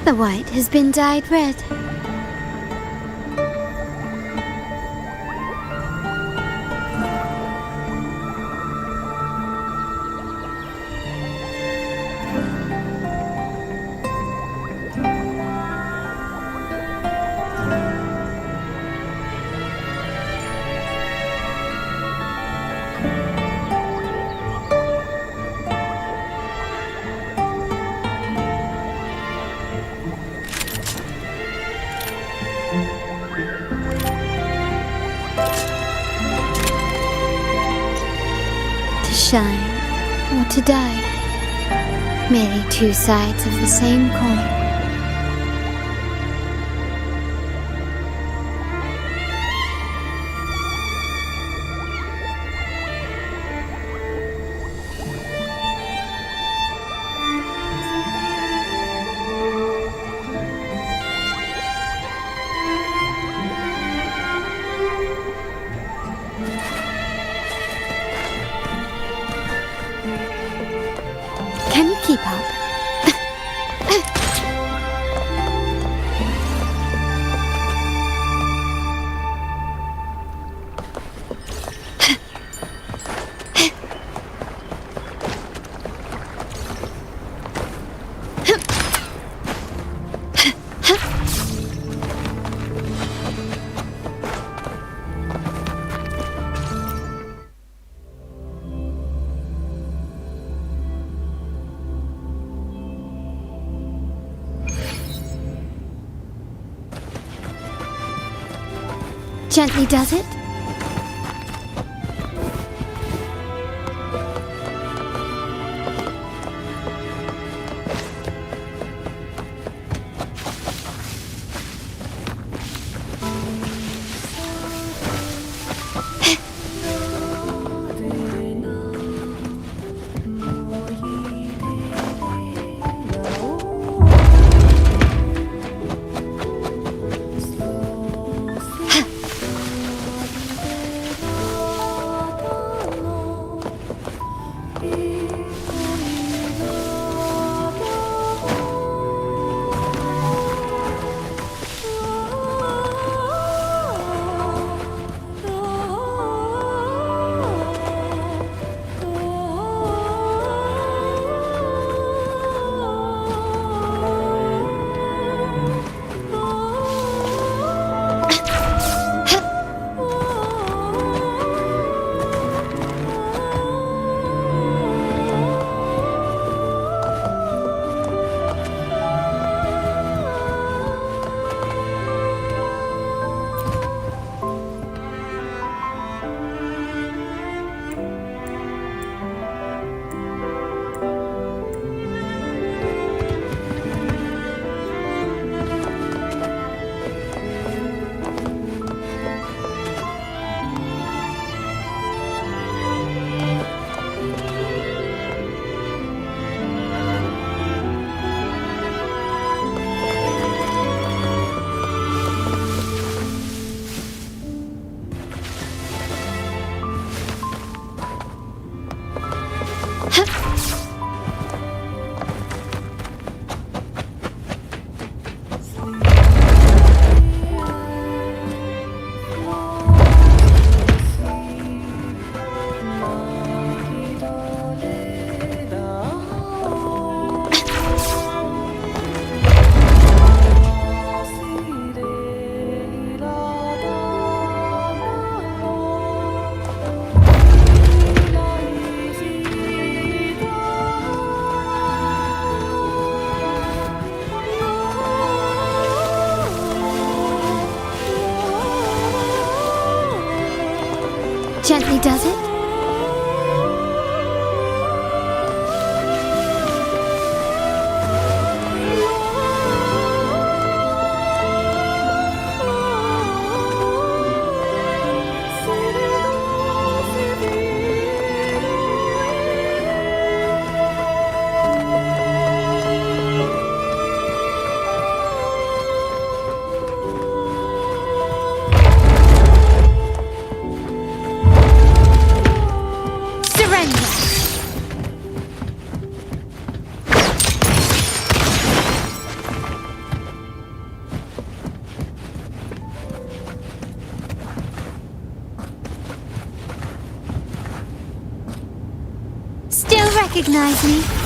The white has been dyed red. To shine or to die, merely two sides of the same coin. Can you keep up? Gently does it? Gently does it? recognize me?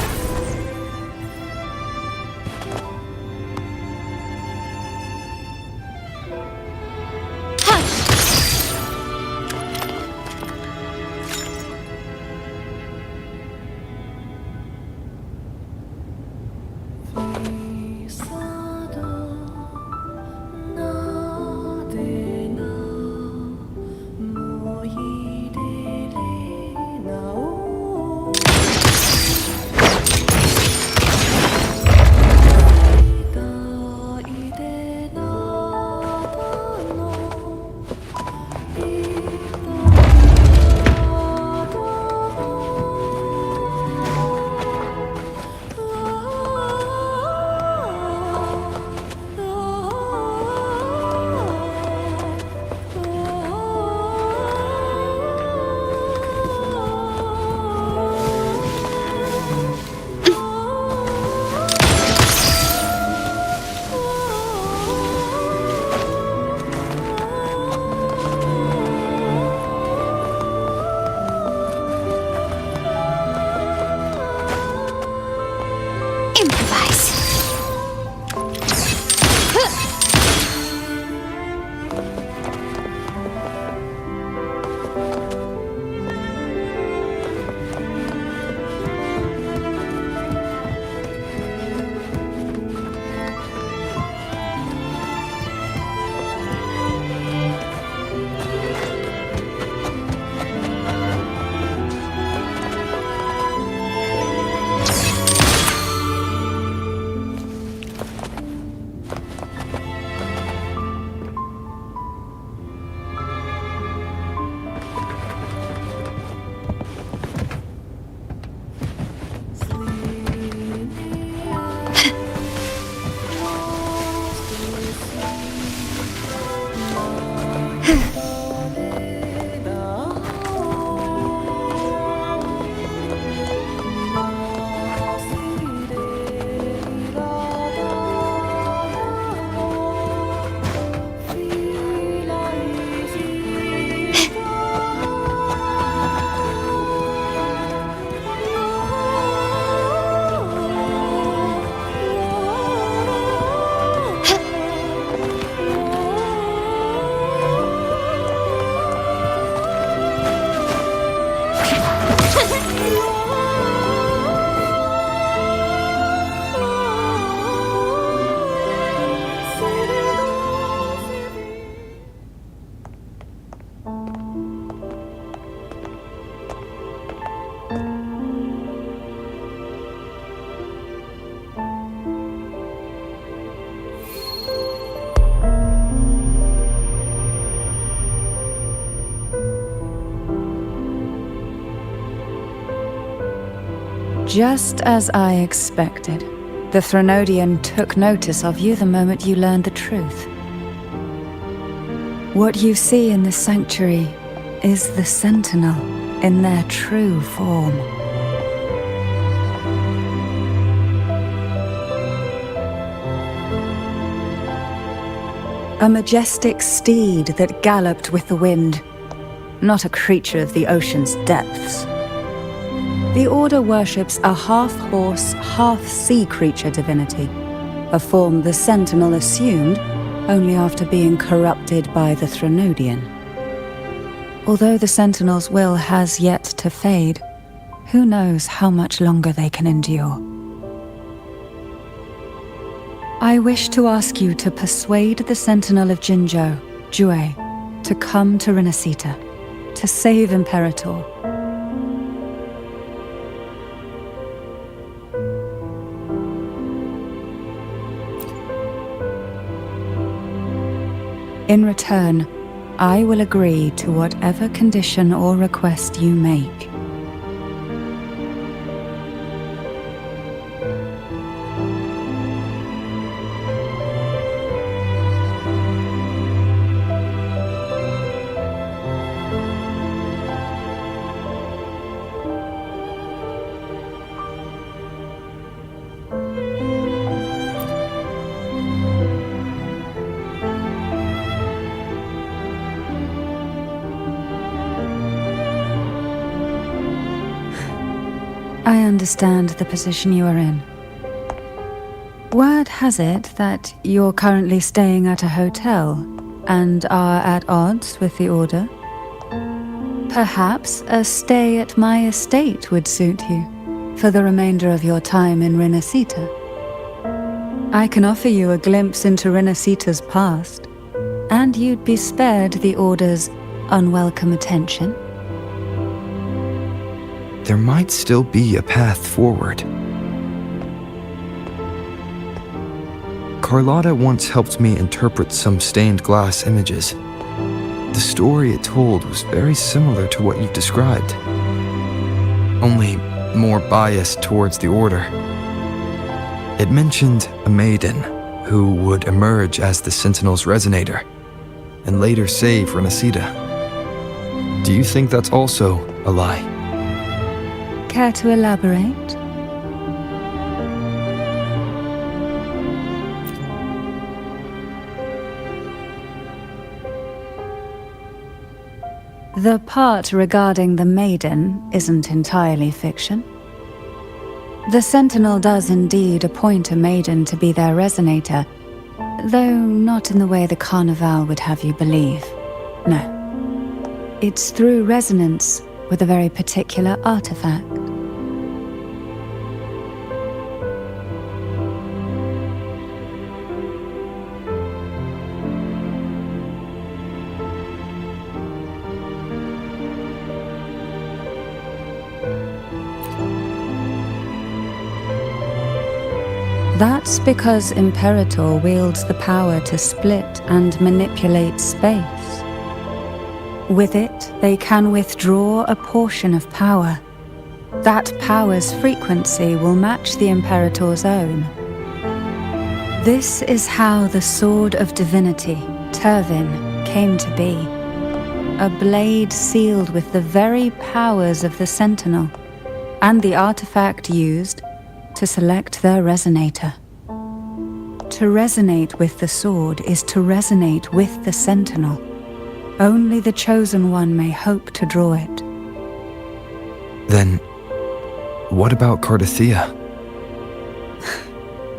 Just as I expected, the Threnodian took notice of you the moment you learned the truth. What you see in the sanctuary is the Sentinel in their true form. A majestic steed that galloped with the wind, not a creature of the ocean's depths. The Order worships a half-horse, half-sea creature divinity, a form the Sentinel assumed only after being corrupted by the Threnodian. Although the Sentinel's will has yet to fade, who knows how much longer they can endure. I wish to ask you to persuade the Sentinel of Jinzhou, Jue, to come to Renacita, to save Imperator. In return, I will agree to whatever condition or request you make. I understand the position you are in. Word has it that you're currently staying at a hotel and are at odds with the Order. Perhaps a stay at my estate would suit you for the remainder of your time in Rinasita. I can offer you a glimpse into Rinasita's past, and you'd be spared the Order's unwelcome attention. There might still be a path forward. Carlotta once helped me interpret some stained glass images. The story it told was very similar to what you've described, only more biased towards the Order. It mentioned a maiden who would emerge as the Sentinel's resonator and later save Rinasita. Do you think that's also a lie? Care to elaborate? The part regarding the maiden isn't entirely fiction. The Sentinel does indeed appoint a maiden to be their resonator, though not in the way the Carnival would have you believe. No. It's through resonance with a very particular artifact. That's because Imperator wields the power to split and manipulate space. With it, they can withdraw a portion of power. That power's frequency will match the Imperator's own. This is how the Sword of Divinity, Turvin, came to be. A blade sealed with the very powers of the Sentinel, and the artifact used to select their resonator. To resonate with the sword is to resonate with the Sentinel. Only the Chosen One may hope to draw it. Then, what about Cardathea?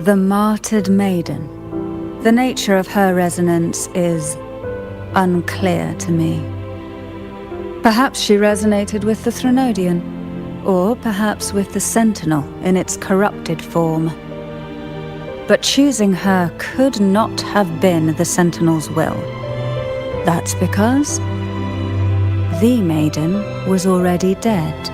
The martyred maiden. The nature of her resonance is unclear to me. Perhaps she resonated with the Threnodian, or perhaps with the Sentinel in its corrupted form. But choosing her could not have been the Sentinel's will. That's because the maiden was already dead.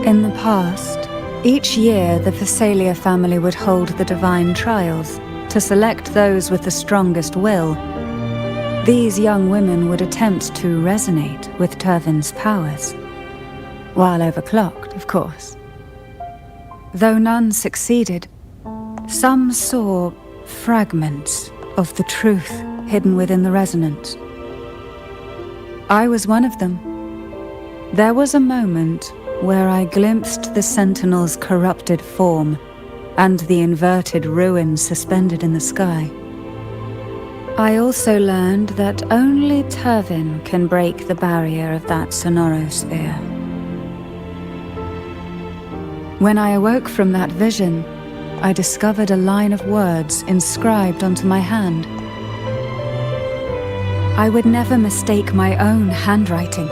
In the past, each year the Phasalia family would hold the Divine Trials to select those with the strongest will. These young women would attempt to resonate with Turvin's powers, while overclocked, of course. Though none succeeded, some saw fragments of the truth hidden within the resonance. I was one of them. There was a moment where I glimpsed the Sentinel's corrupted form and the inverted ruins suspended in the sky. I also learned that only Turvin can break the barrier of that sonorosphere. When I awoke from that vision, I discovered a line of words inscribed onto my hand. I would never mistake my own handwriting.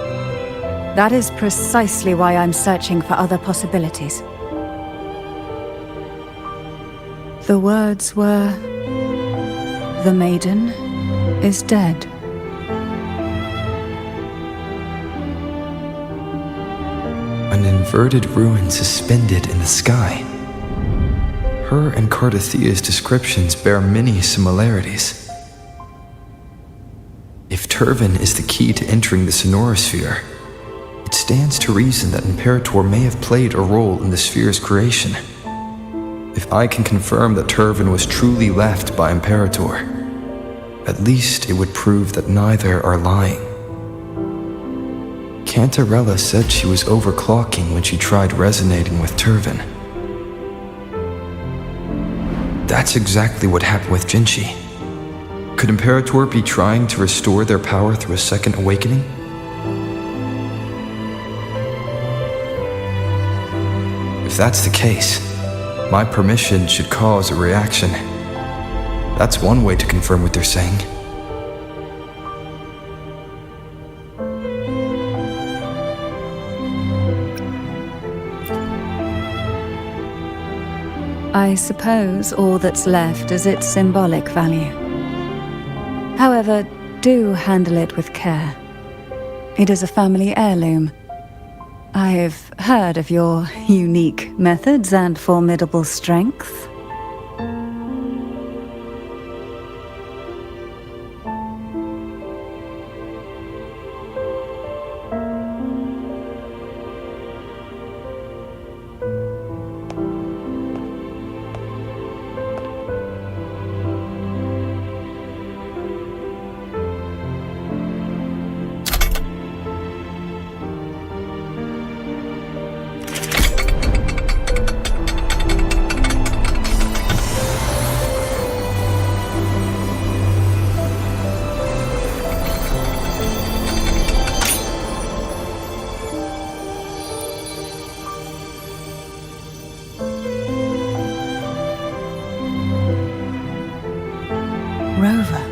That is precisely why I'm searching for other possibilities. The words were, "The maiden is dead." An inverted ruin suspended in the sky. Her and Cardathea's descriptions bear many similarities. If Turvin is the key to entering the sonorosphere, it stands to reason that Imperator may have played a role in the sphere's creation. If I can confirm that Turvin was truly left by Imperator, at least it would prove that neither are lying. Cantarella said she was overclocking when she tried resonating with Turvin. That's exactly what happened with Jinchi. Could Imperator be trying to restore their power through a second awakening? If that's the case, my permission should cause a reaction. That's one way to confirm what they're saying. I suppose all that's left is its symbolic value. However, do handle it with care. It is a family heirloom. I've heard of your unique methods and formidable strength. Rover,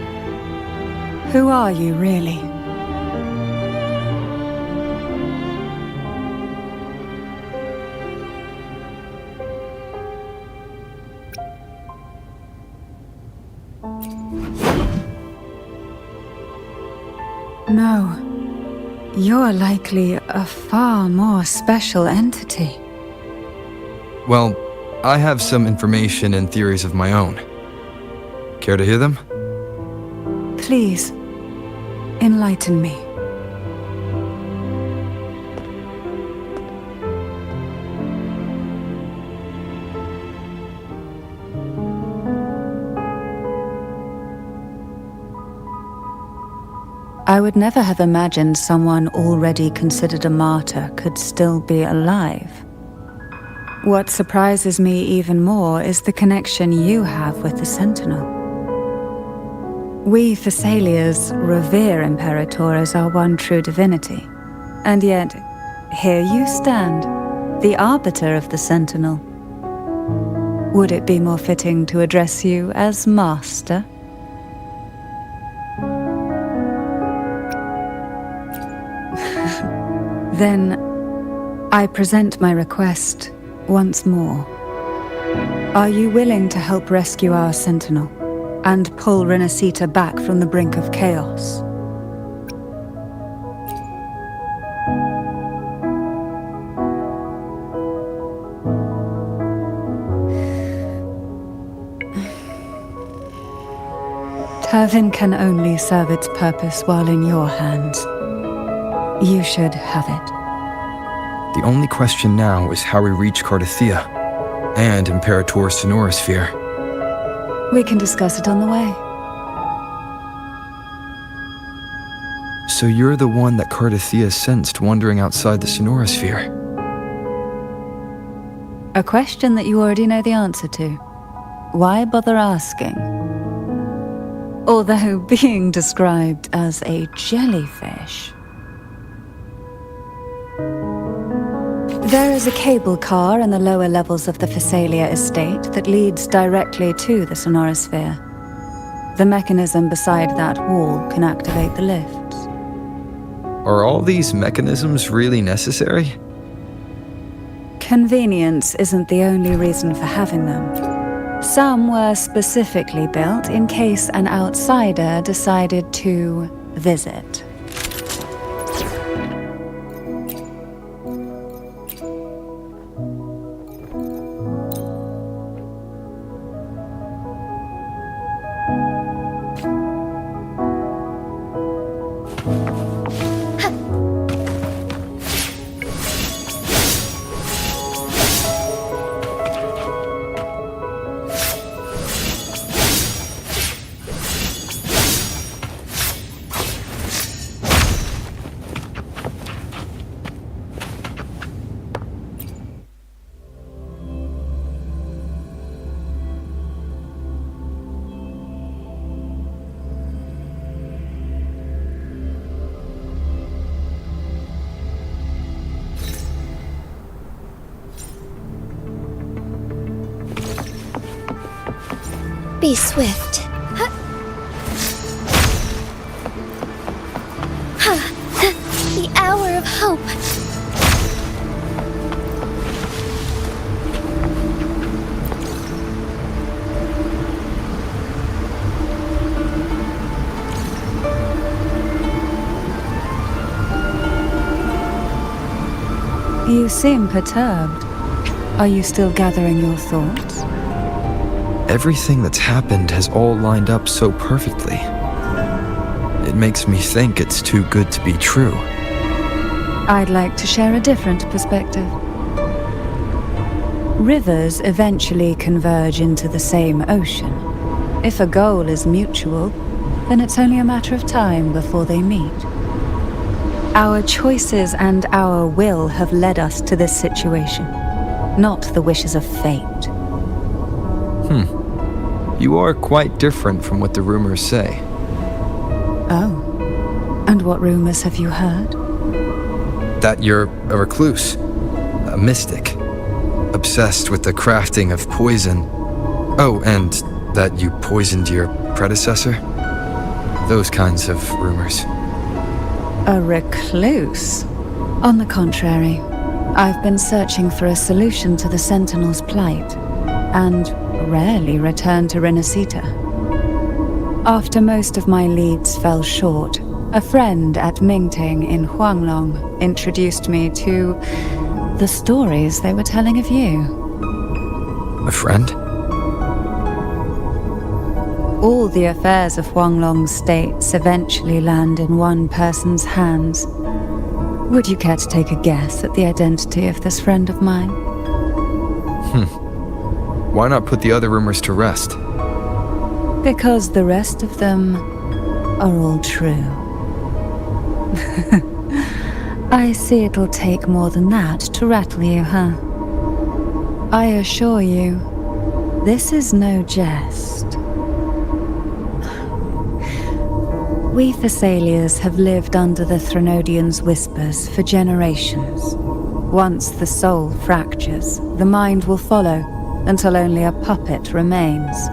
who are you really? No, you're likely a far more special entity. Well, I have some information and theories of my own. Care to hear them? Please, enlighten me. I would never have imagined someone already considered a martyr could still be alive. What surprises me even more is the connection you have with the Sentinel. We Thessalians revere Imperator as our one true divinity, and yet, here you stand, the arbiter of the Sentinel. Would it be more fitting to address you as Master? Then, I present my request once more. Are you willing to help rescue our Sentinel and pull Renacita back from the brink of chaos? Turvin can only serve its purpose while in your hands. You should have it. The only question now is how we reach Cardathia and Imperator's Sonorosphere. We can discuss it on the way. So you're the one that Cardathia sensed wandering outside the Sonorosphere? A question that you already know the answer to. Why bother asking? Although being described as a jellyfish. There is a cable car in the lower levels of the Thessalia estate that leads directly to the Sonorosphere. The mechanism beside that wall can activate the lifts. Are all these mechanisms really necessary? Convenience isn't the only reason for having them. Some were specifically built in case an outsider decided to visit. Be swift. The hour of hope. You seem perturbed. Are you still gathering your thoughts? Everything that's happened has all lined up so perfectly. It makes me think it's too good to be true. I'd like to share a different perspective. Rivers eventually converge into the same ocean. If a goal is mutual, then it's only a matter of time before they meet. Our choices and our will have led us to this situation, not the wishes of fate. You are quite different from what the rumors say. Oh, and what rumors have you heard? That you're a recluse, a mystic, obsessed with the crafting of poison. Oh, and that you poisoned your predecessor? Those kinds of rumors. A recluse? On the contrary, I've been searching for a solution to the Sentinel's plight, and rarely return to Renacita. After most of my leads fell short, a friend at Mingting in Huanglong introduced me to the stories they were telling of you. A friend? All the affairs of Huanglong's states eventually land in one person's hands. Would you care to take a guess at the identity of this friend of mine? Why not put the other rumors to rest? Because the rest of them are all true. I see it'll take more than that to rattle you, huh? I assure you, this is no jest. We Thessalians have lived under the Threnodians' whispers for generations. Once the soul fractures, the mind will follow, until only a puppet remains.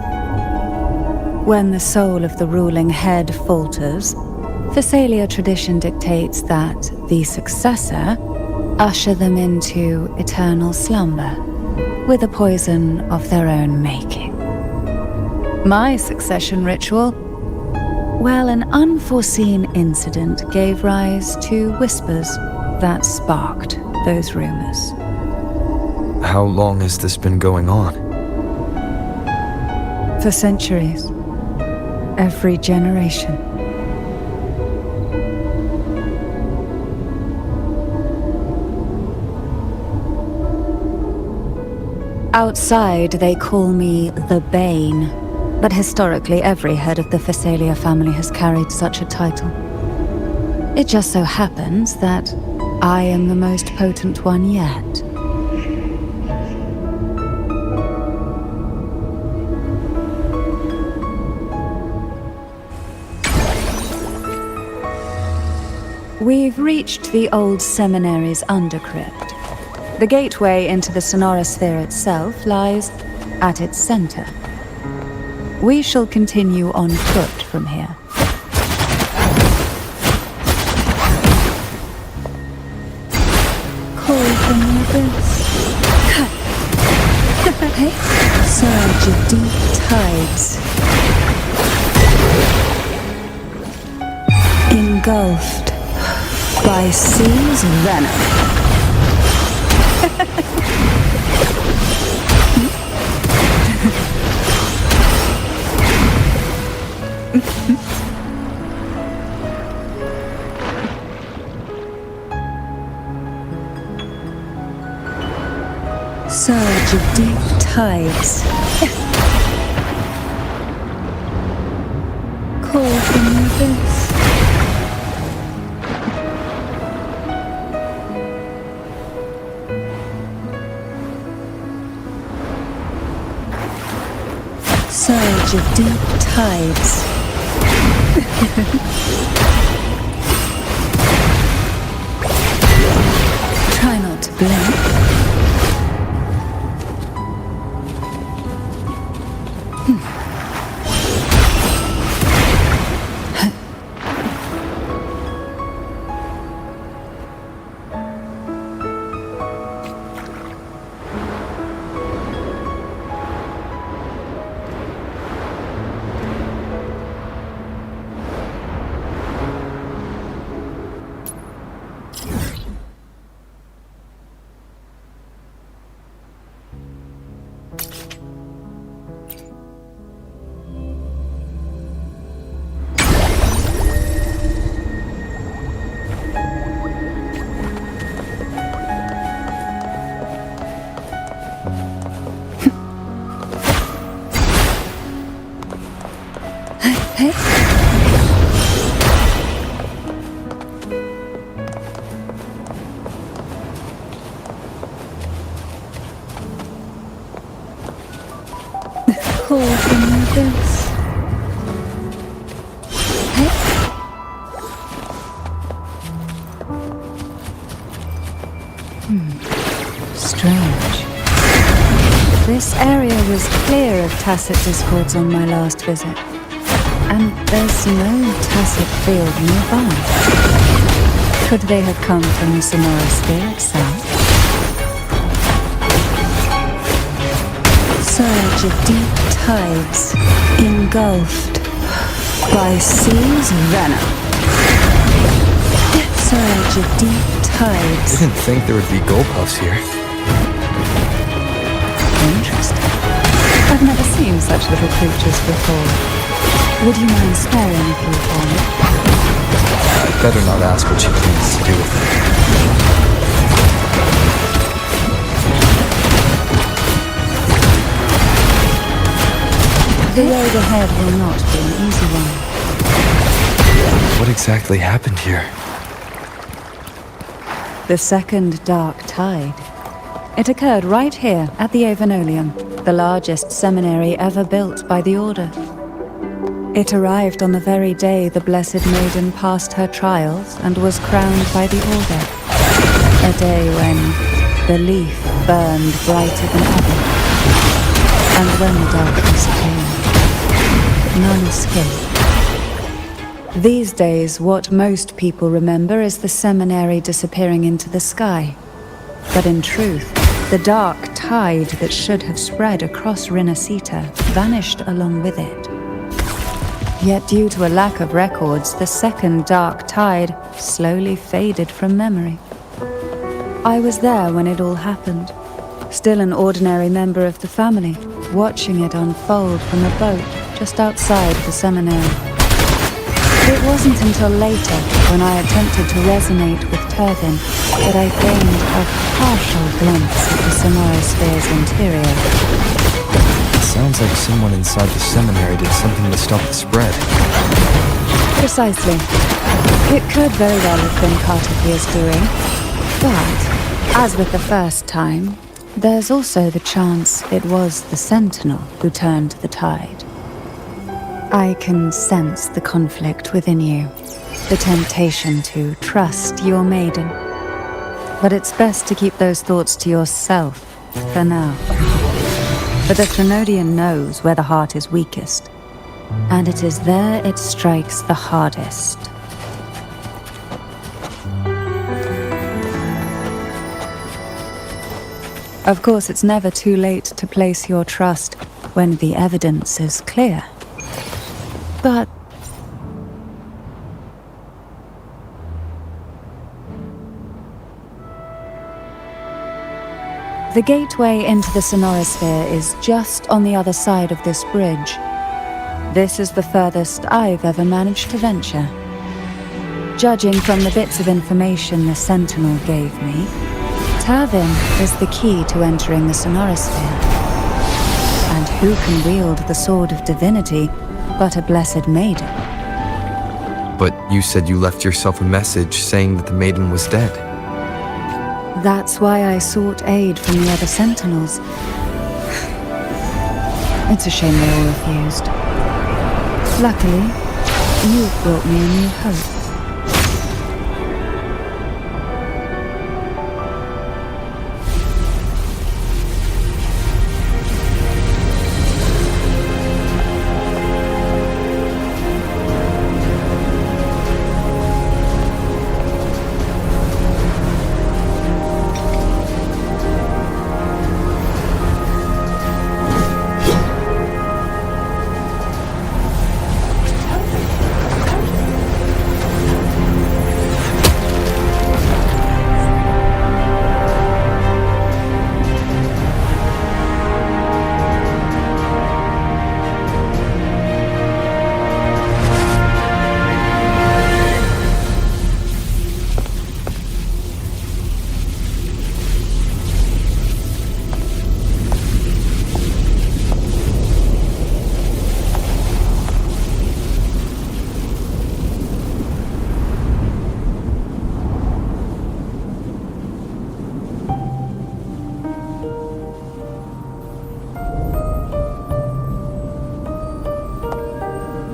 When the soul of the ruling head falters, Thessalia tradition dictates that the successor usher them into eternal slumber, with a poison of their own making. My succession ritual? Well, an unforeseen incident gave rise to whispers that sparked those rumors. How long has this been going on? For centuries. Every generation. Outside, they call me the Bane, but historically every head of the Thessalia family has carried such a title. It just so happens that I am the most potent one yet. We've reached the old seminary's undercrypt. The gateway into the Sonorosphere itself lies at its center. We shall continue on foot from here. Call from the abyss. Surge of deep tides. Engulfed by sea's venom. Surge of deep tides. Call from the abyss. Surge of deep tides. Try not to blink. Hey. Caught in the abyss. Hey. Strange. This area was clear of tacit discords on my last visit, and there's no tacit field nearby. Could they have come from the Sonorosphere itself? Surge of deep tides, engulfed by seas venom. Surge of deep tides. Didn't think there would be gulpuffs here. Interesting. I've never seen such little creatures before. Would you mind sparing a few for me? I'd better not ask what she plans to do with it. The road ahead will not be an easy one. What exactly happened here? The second dark tide. It occurred right here at the Avenolium, the largest seminary ever built by the Order. It arrived on the very day the Blessed Maiden passed her trials and was crowned by the Order. A day when the leaf burned brighter than ever. And when the darkness came, none escaped. These days, what most people remember is the seminary disappearing into the sky. But in truth, the dark tide that should have spread across Rinascita vanished along with it. Yet due to a lack of records, the second dark tide slowly faded from memory. I was there when it all happened, still an ordinary member of the family, watching it unfold from a boat just outside the seminary. It wasn't until later, when I attempted to resonate with Turvin, that I gained a partial glimpse of the Sonorosphere's interior. It sounds like someone inside the seminary did something to stop the spread. Precisely. It could very well have been Cartophia's doing. But, as with the first time, there's also the chance it was the Sentinel who turned the tide. I can sense the conflict within you, the temptation to trust your maiden. But it's best to keep those thoughts to yourself, for now. For the Trinodian knows where the heart is weakest, and it is there it strikes the hardest. Of course, it's never too late to place your trust when the evidence is clear. But the gateway into the Sonorosphere is just on the other side of this bridge. This is the furthest I've ever managed to venture. Judging from the bits of information the Sentinel gave me, Turvin is the key to entering the Sonorosphere. And who can wield the Sword of Divinity but a Blessed Maiden? But you said you left yourself a message saying that the maiden was dead. That's why I sought aid from the other Sentinels. It's a shame they all refused. Luckily, you've brought me a new hope.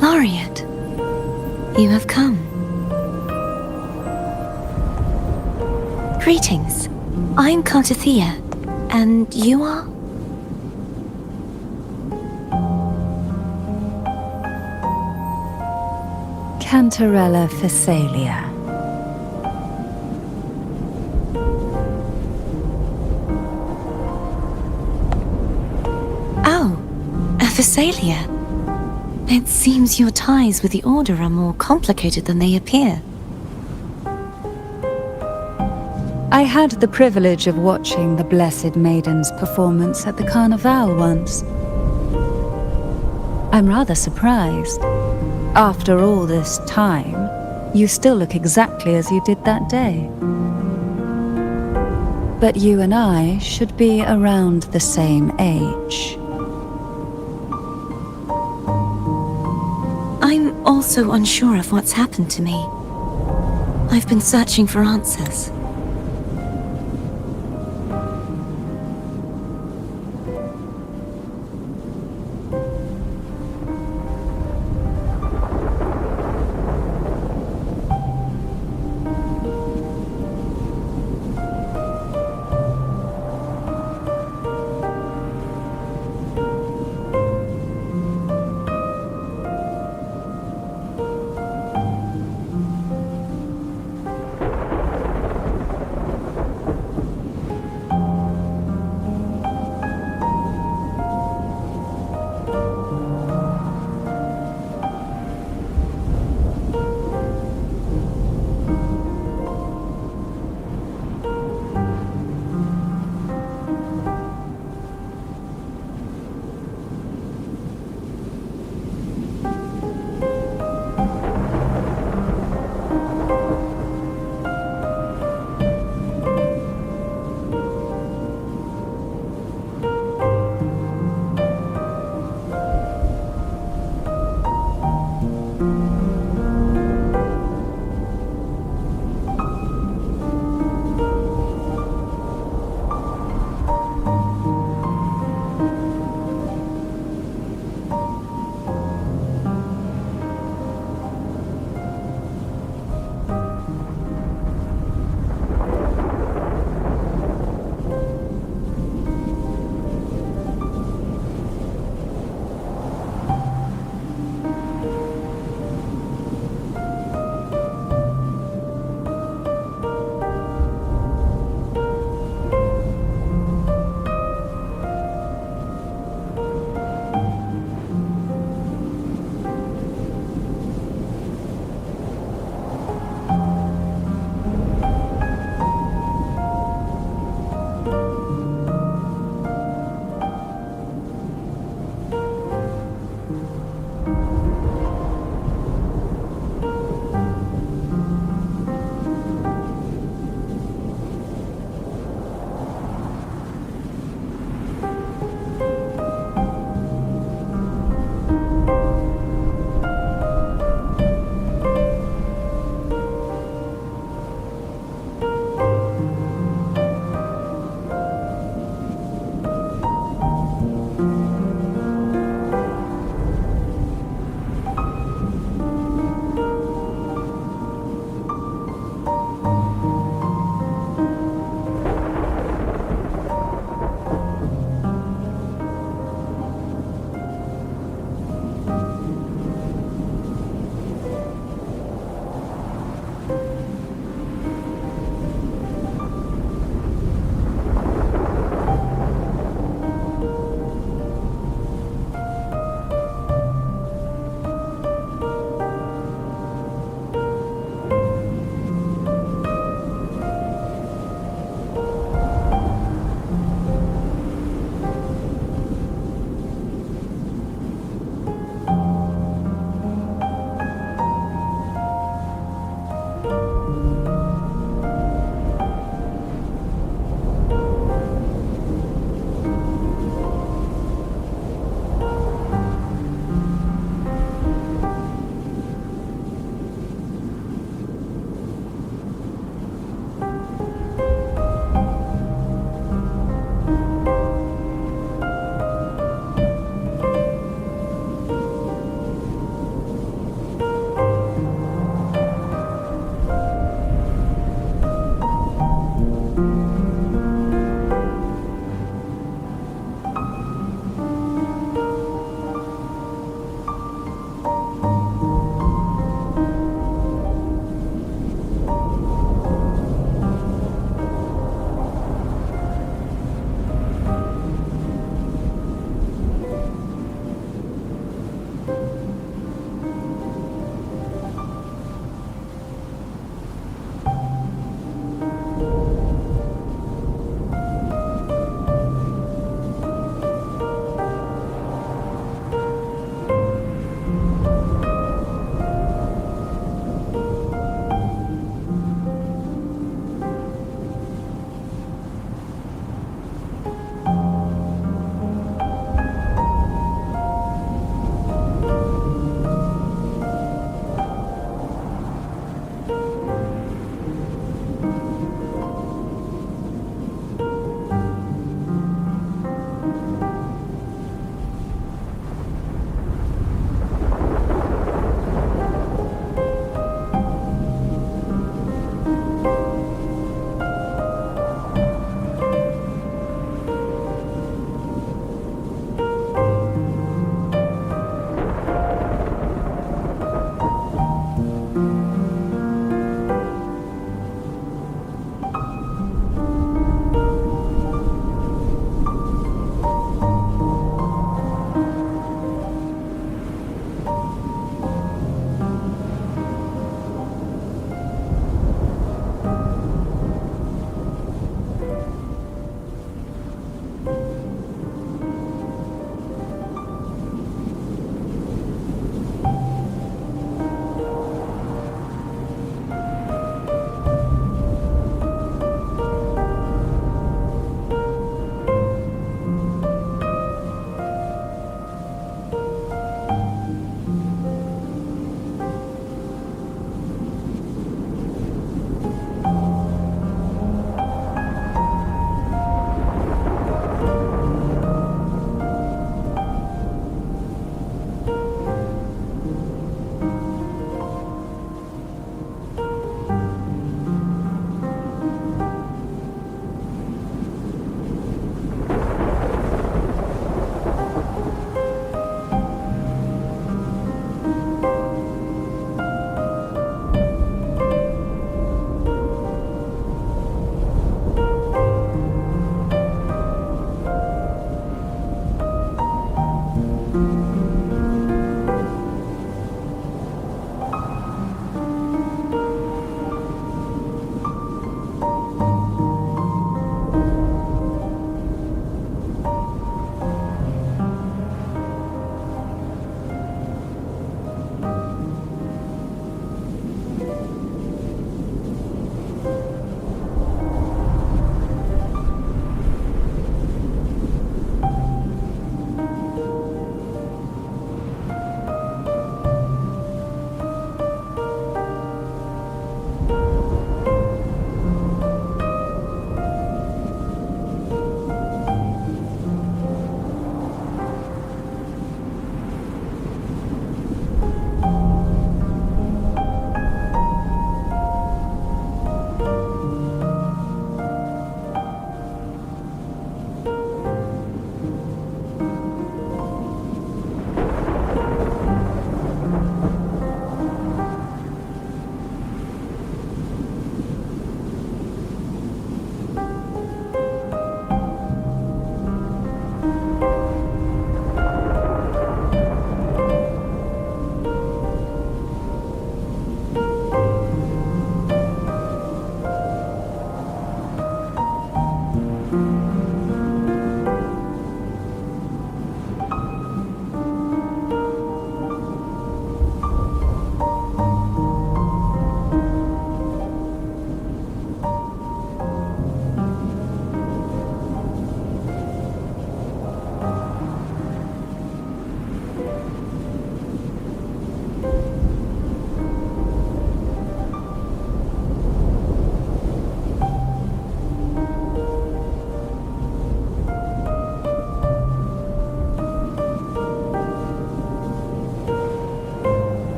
Laureate, you have come. Greetings. I'm Cantarella, and you are? Cantarella Phasalia. Oh, a Phasalia. It seems your ties with the Order are more complicated than they appear. I had the privilege of watching the Blessed Maiden's performance at the Carnival once. I'm rather surprised. After all this time, you still look exactly as you did that day. But you and I should be around the same age. I'm also unsure of what's happened to me. I've been searching for answers.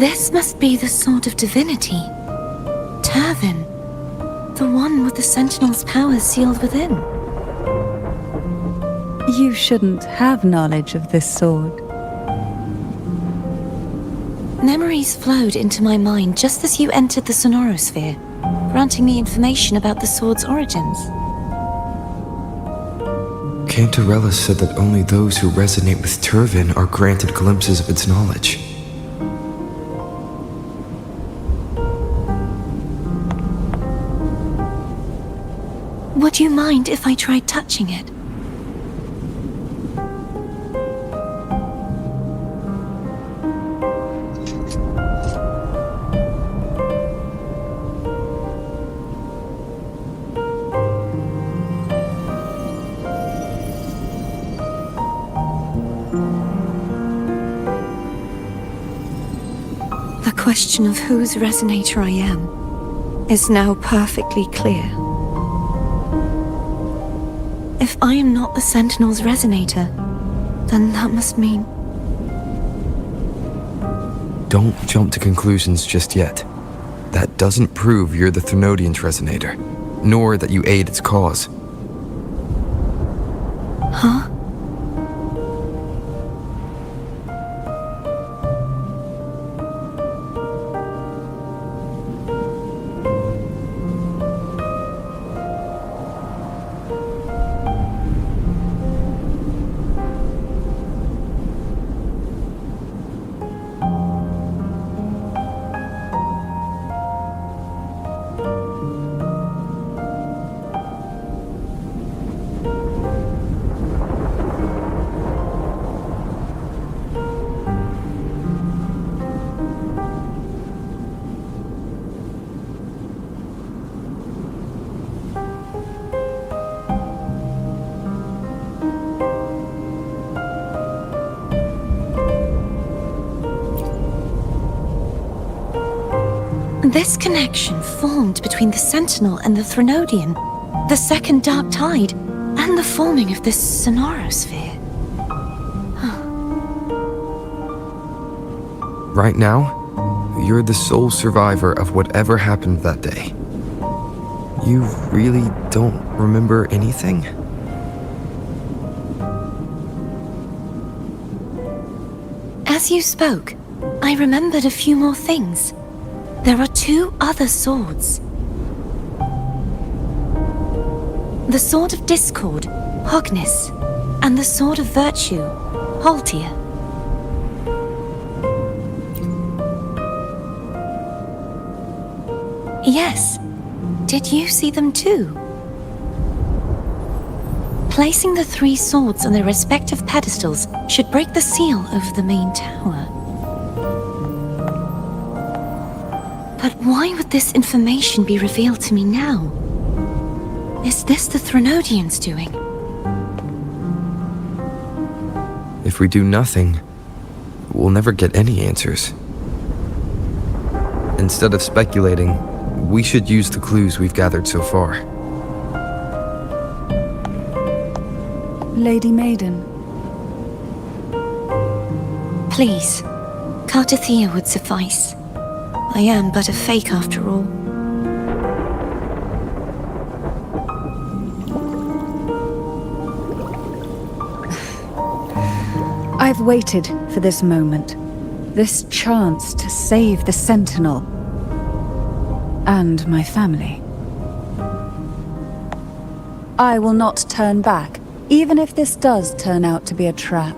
This must be the Sword of Divinity. Turvin. The one with the Sentinel's powers sealed within. You shouldn't have knowledge of this sword. Memories flowed into my mind just as you entered the Sonorosphere, granting me information about the sword's origins. Cantarella said that only those who resonate with Turvin are granted glimpses of its knowledge. Would you mind if I tried touching it? The question of whose resonator I am is now perfectly clear. If I am not the Sentinel's resonator, then that must mean... Don't jump to conclusions just yet. That doesn't prove you're the Thenodian's resonator, nor that you aid its cause. Huh? This connection formed between the Sentinel and the Thenodian, the second Dark Tide, and the forming of this Sonorosphere. Right now, you're the sole survivor of whatever happened that day. You really don't remember anything? As you spoke, I remembered a few more things. There are 2 other swords. The Sword of Discord, Hognis, and the Sword of Virtue, Haltia. Yes, did you see them too? Placing the 3 swords on their respective pedestals should break the seal over the main tower. But why would this information be revealed to me now? Is this the Thenodian's doing? If we do nothing, we'll never get any answers. Instead of speculating, we should use the clues we've gathered so far. Lady Maiden. Please, Cartathea would suffice. I am but a fake after all. I've waited for this moment. This chance to save the Sentinel. And my family. I will not turn back, even if this does turn out to be a trap.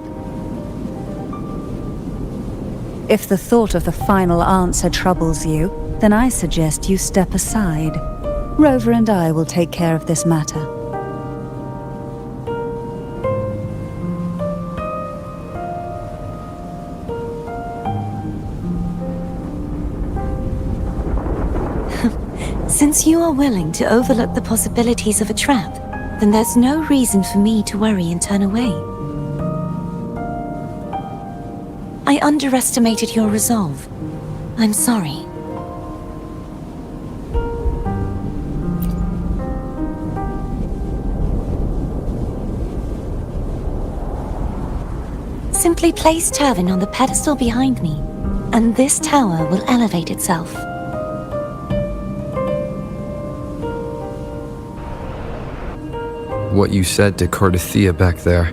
If the thought of the final answer troubles you, then I suggest you step aside. Rover and I will take care of this matter. Since you are willing to overlook the possibilities of a trap, then there's no reason for me to worry and turn away. I underestimated your resolve. I'm sorry. Simply place Turvin on the pedestal behind me, and this tower will elevate itself. What you said to Cardathia back there.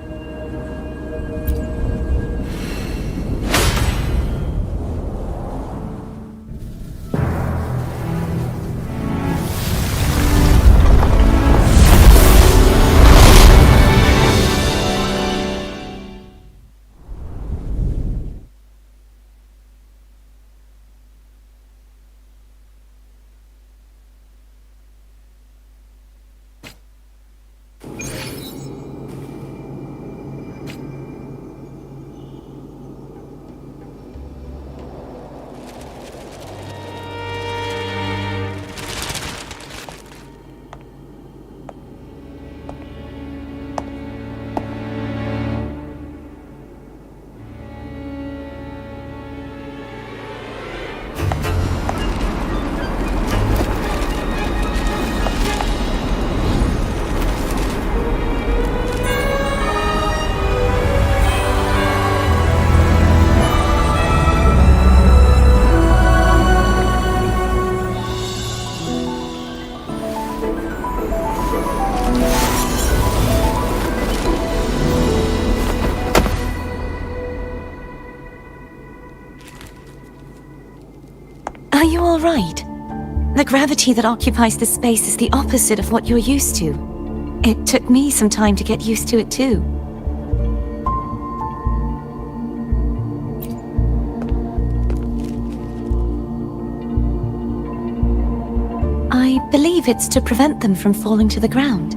Are you all right? The gravity that occupies this space is the opposite of what you're used to. It took me some time to get used to it too. I believe it's to prevent them from falling to the ground.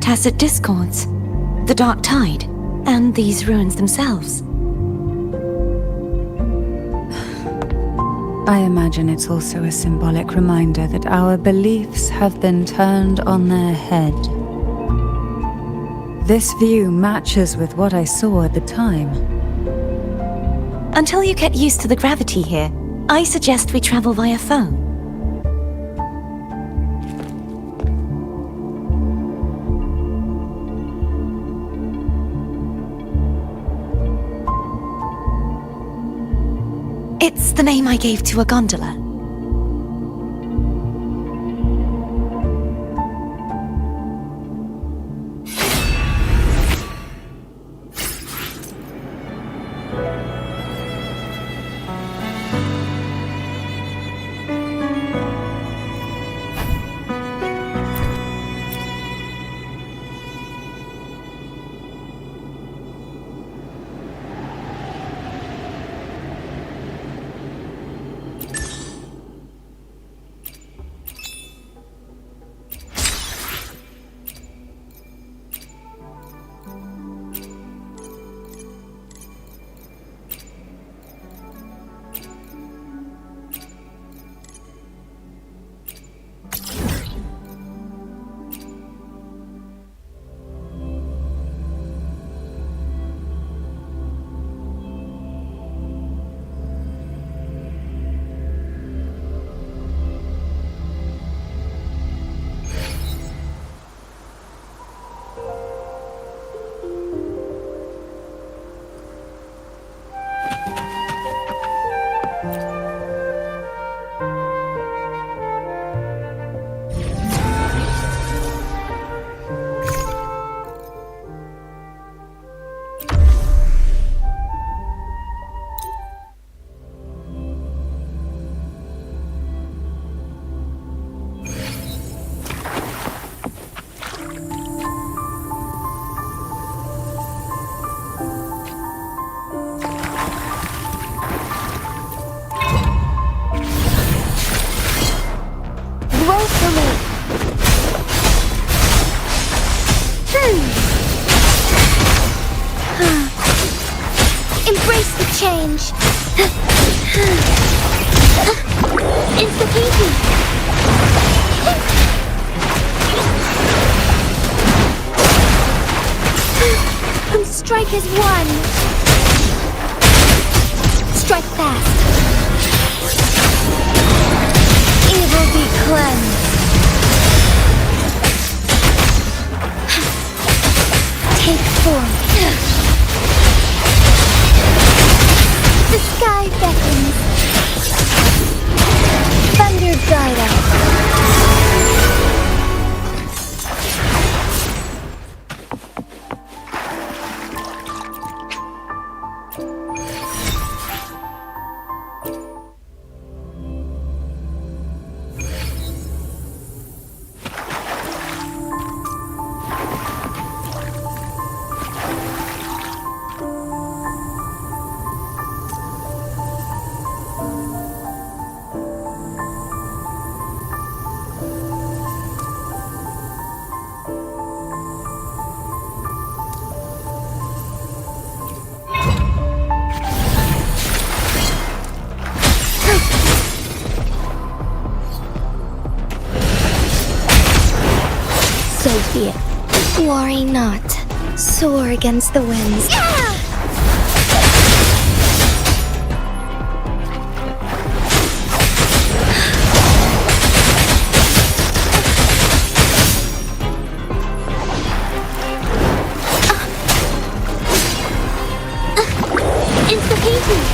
Tacit discords, the dark tide, and these ruins themselves. I imagine it's also a symbolic reminder that our beliefs have been turned on their head. This view matches with what I saw at the time. Until you get used to the gravity here, I suggest we travel via phone. It's the name I gave to a gondola. Embrace the change. It's the baby. And strike as one. Strike fast. no fear. Worry not. Soar against the winds. It's the painting!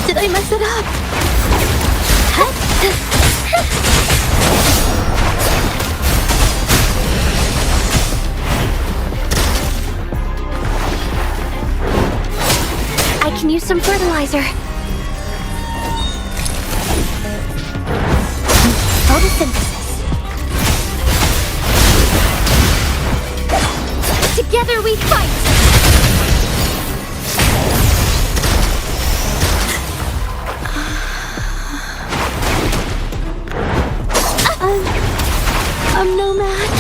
Did I mess it up? I can use some fertilizer. Photosynthesis. Together we fight! I'm no match.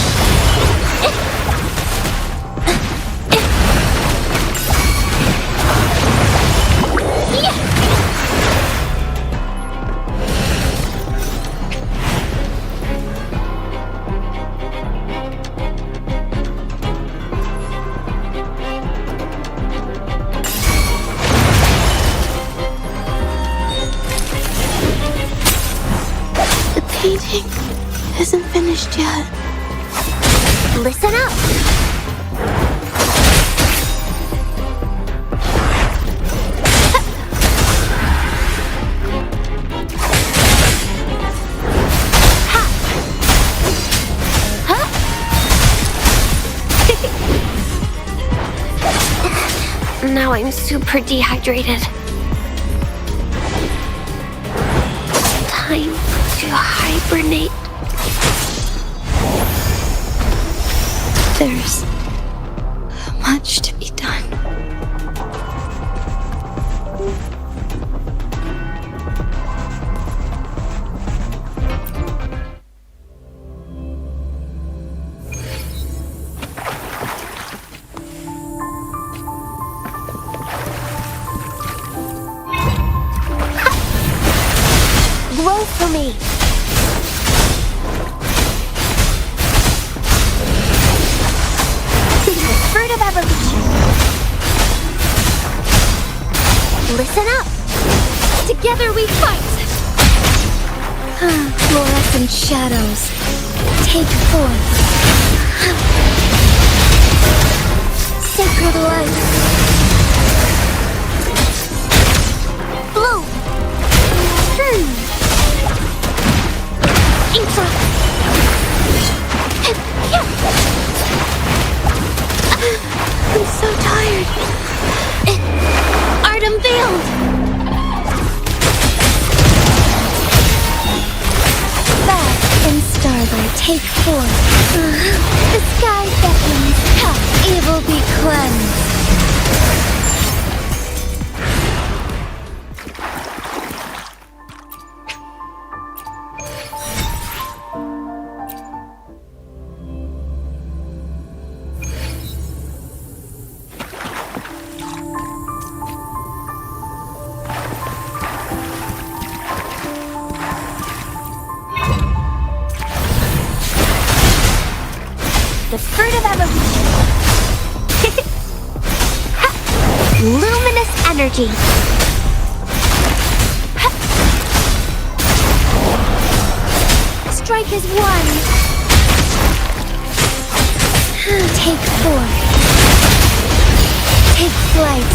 The painting isn't finished yet. Listen up! Now I'm super dehydrated. Time to hibernate. There's much to be done. Grow for me! Fruit of evolution. Listen up! Together we fight! Fluorescent shadows. Take forth. Sacred light. Bloom! Intra! I'm so tired. Art unveiled. Back in starlight. Take forth. The sky beckons. Evil be cleansed. The fruit of evolution. Luminous energy. Strike as one. Take forth. Take flight.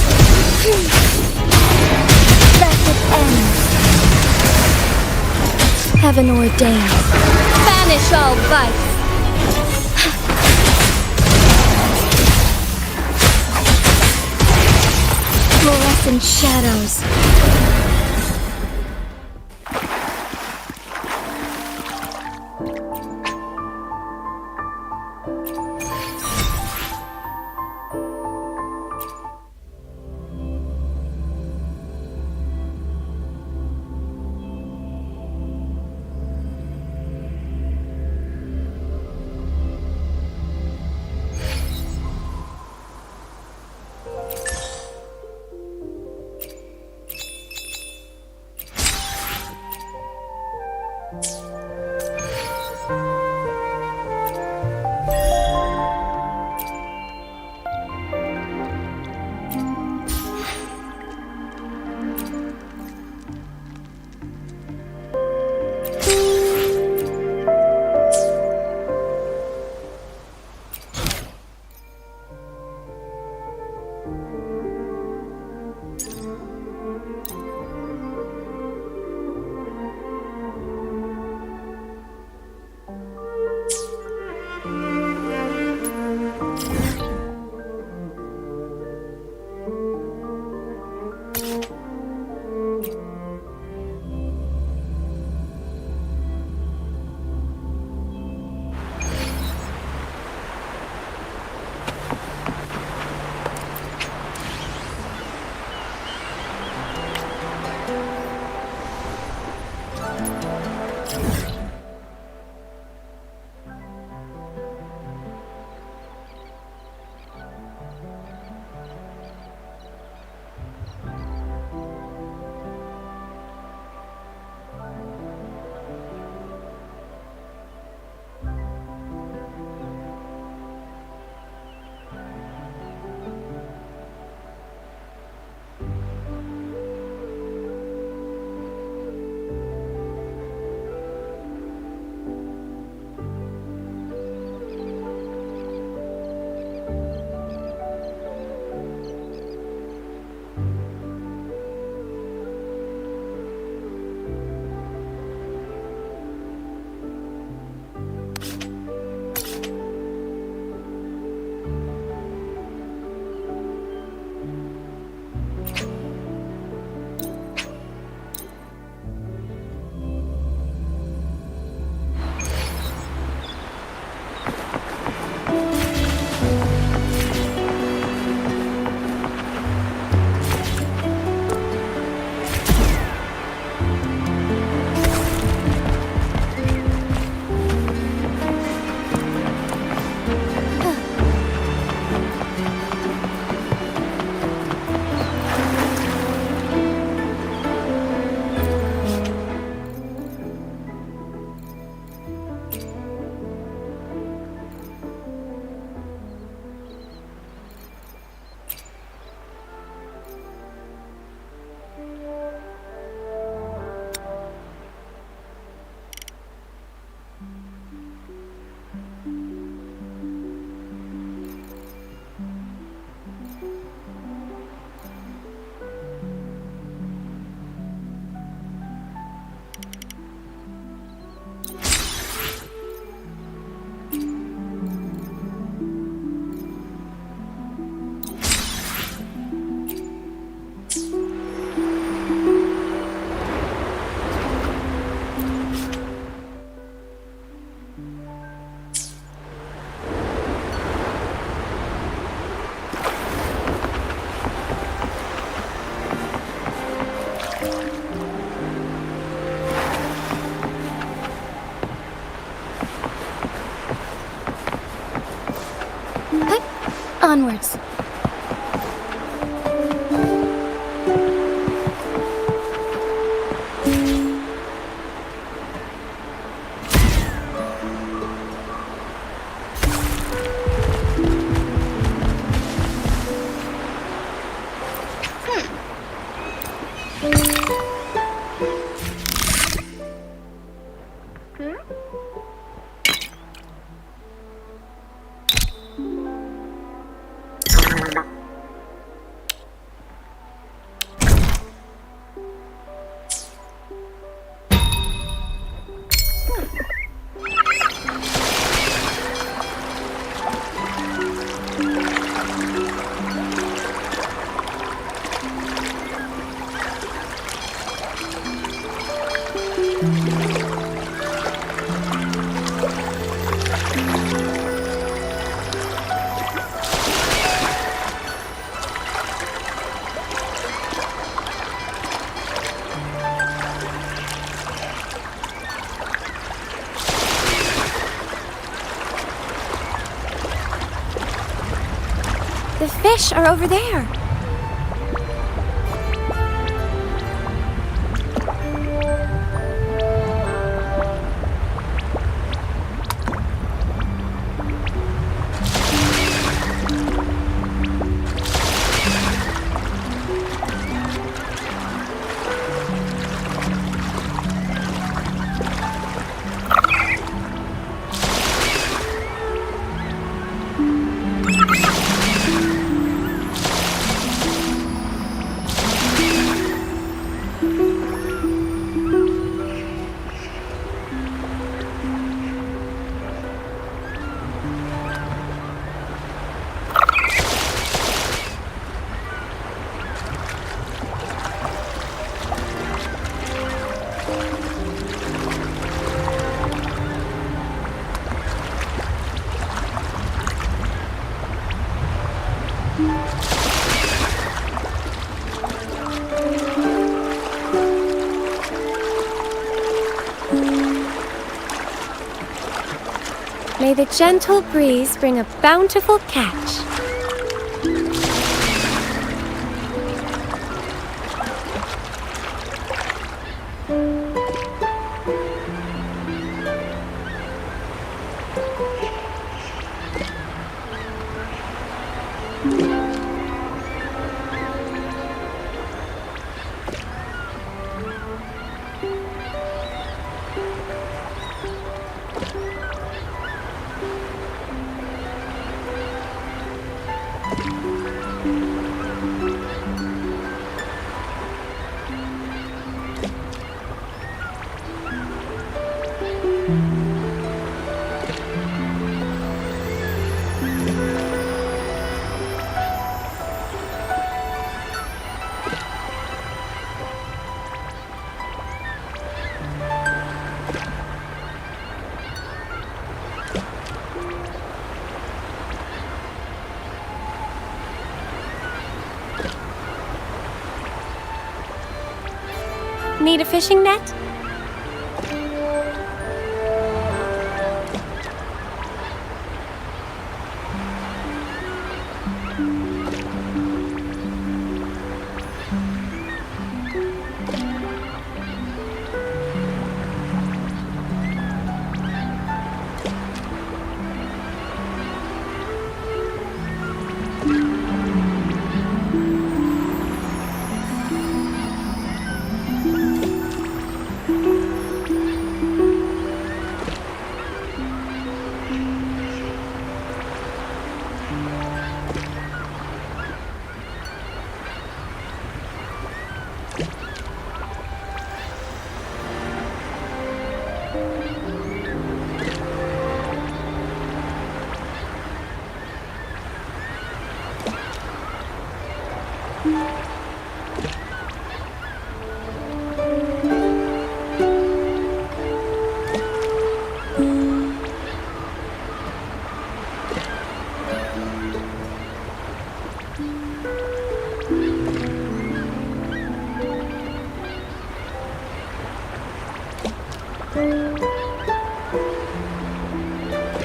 Thus it ends. Heaven ordained. Banish all vice. Fluorescent shadows. Onwards. The fish are over there. May the gentle breeze bring a bountiful catch. Need a fishing net?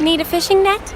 Need a fishing net?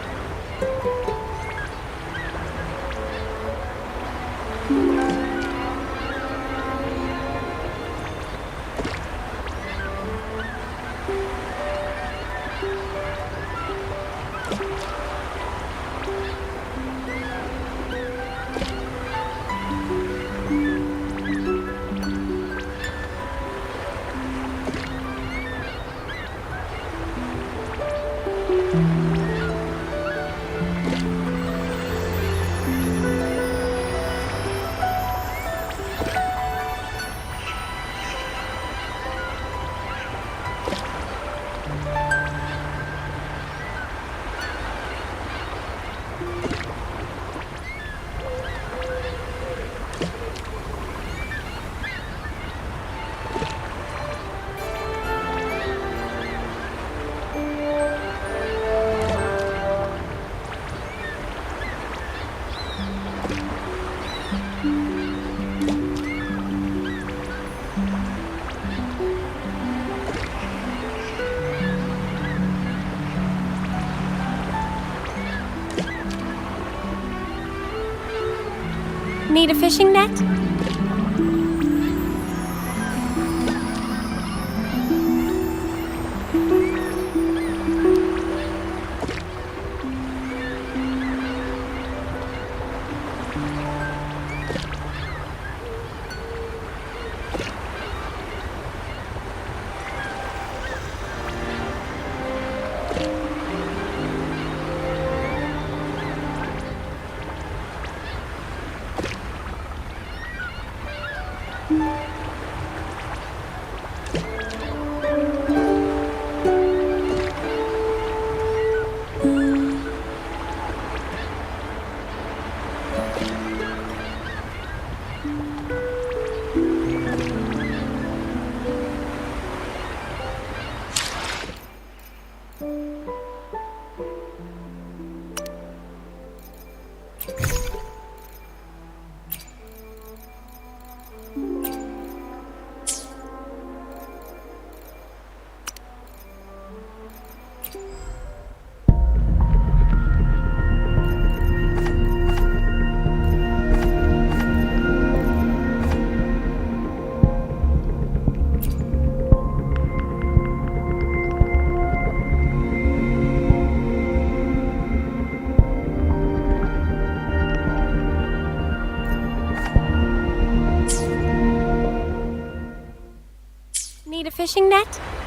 Need a fishing net? need a fishing net?